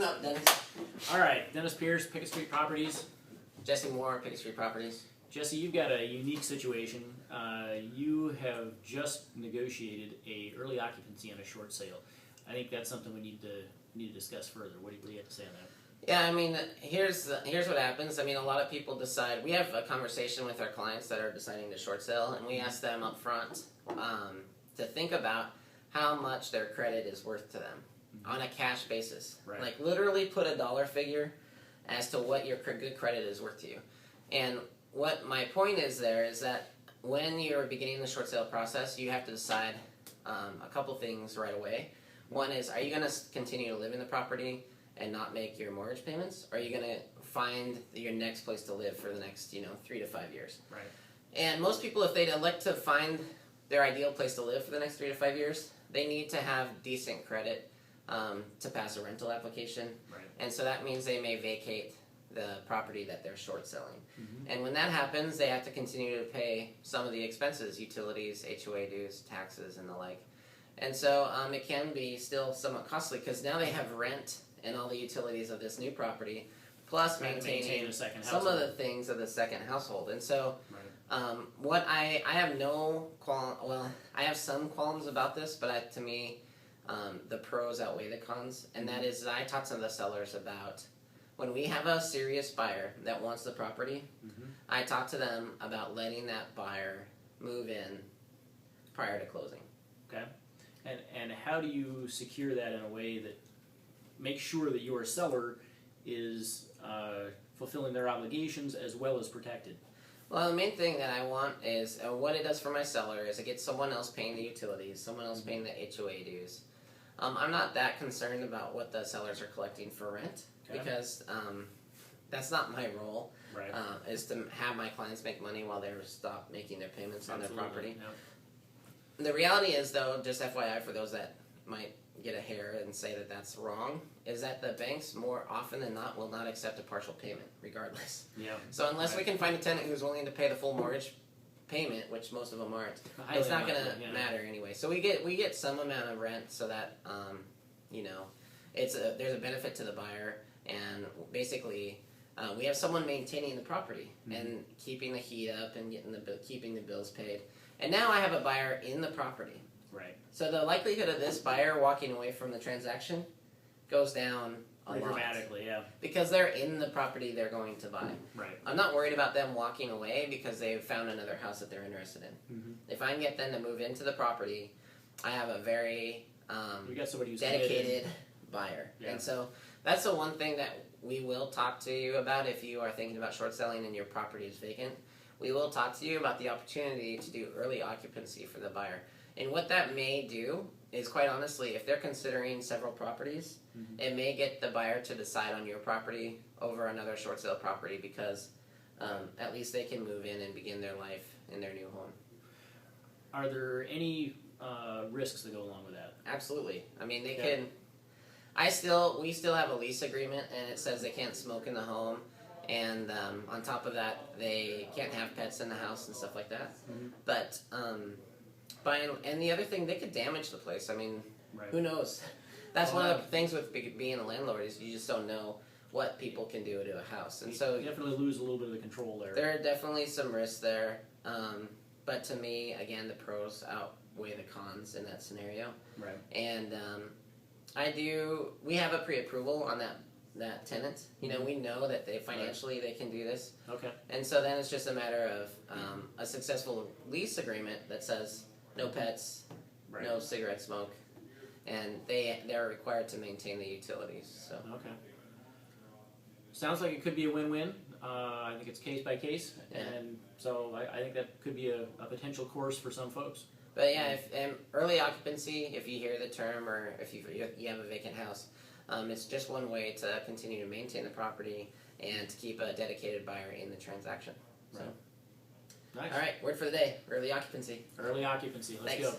up, Dennis? All right, Dennis Pierce, Pickett Street Properties. Jesse Moore, Pickett Street Properties. Jesse, you've got a unique situation. You have just negotiated a early occupancy on a short sale. I think that's something we need to discuss further. What do you have to say on that? Yeah, I mean, here's what happens. I mean, a lot of people decide. We have a conversation with our clients that are deciding to short sell, and we ask them up front to think about how much their credit is worth to them on a cash basis. Right. Like literally put a dollar figure as to what your good credit is worth to you. And what my point is there is that when you're beginning the short sale process, you have to decide a couple things right away. One is, are you going to continue to live in the property and not make your mortgage payments? Or are you going to find your next place to live for the next 3 to 5 years? Right. And most people, if they elect to find their ideal place to live for the next 3 to 5 years, they need to have decent credit to pass a rental application. Right. And so that means they may vacate the property that they're short selling. Mm-hmm. And when that happens, they have to continue to pay some of the expenses, utilities, HOA dues, taxes, and the like. And so it can be still somewhat costly because now they have rent and all the utilities of this new property, plus maintaining some of the things of the second household. And so what I have no I have some qualms about this, but to me, the pros outweigh the cons. And that is, I talk to the sellers about when we have a serious buyer that wants the property, I talk to them about letting that buyer move in prior to closing. Okay. And how do you secure that in a way that makes sure that your seller is fulfilling their obligations as well as protected? Well, the main thing that I want is, what it does for my seller is it gets someone else paying the utilities, someone else paying the HOA dues. I'm not that concerned about what the sellers are collecting for rent, because that's not my role, is to have my clients make money while they stop making their payments on their property. Yep. The reality is, though, just FYI for those that might get a hair and say that that's wrong, is that the banks more often than not will not accept a partial payment regardless. Yeah. So unless we can find a tenant who's willing to pay the full mortgage payment, which most of them aren't, it's not going to matter anyway. So we get some amount of rent so that there's a benefit to the buyer, and basically we have someone maintaining the property and keeping the heat up and keeping the bills paid. And now I have a buyer in the property. Right. So the likelihood of this buyer walking away from the transaction goes down a lot. Dramatically, yeah. Because they're in the property they're going to buy. Right. I'm not worried about them walking away because they've found another house that they're interested in. If I can get them to move into the property, I have a very we got somebody who's dedicated buyer. Yeah. And so that's the one thing that we will talk to you about if you are thinking about short selling and your property is vacant. We will talk to you about the opportunity to do early occupancy for the buyer. And what that may do is, quite honestly, if they're considering several properties, it may get the buyer to decide on your property over another short sale property because at least they can move in and begin their life in their new home. Are there any risks that go along with that? Absolutely. I mean, they can. We still have a lease agreement, and it says they can't smoke in the home. And on top of that, they can't have pets in the house and stuff like that. But and the other thing, they could damage the place. I mean, who knows? That's one of the things with being a landlord is you just don't know what people can do to a house. And so you definitely lose a little bit of the control there. There are definitely some risks there. But to me, again, the pros outweigh the cons in that scenario. Right. And we have a pre-approval on that tenant. We know that they financially they can do this. Okay. And so then it's just a matter of a successful lease agreement that says no pets, no cigarette smoke, and they're required to maintain the utilities. So. Okay. Sounds like it could be a win-win. I think it's case by case, and so I think that could be a potential course for some folks. But yeah, if early occupancy, if you hear the term, or if you have a vacant house. It's just one way to continue to maintain the property and to keep a dedicated buyer in the transaction. So. Nice. All right, word for the day, early occupancy. Early occupancy, let's go.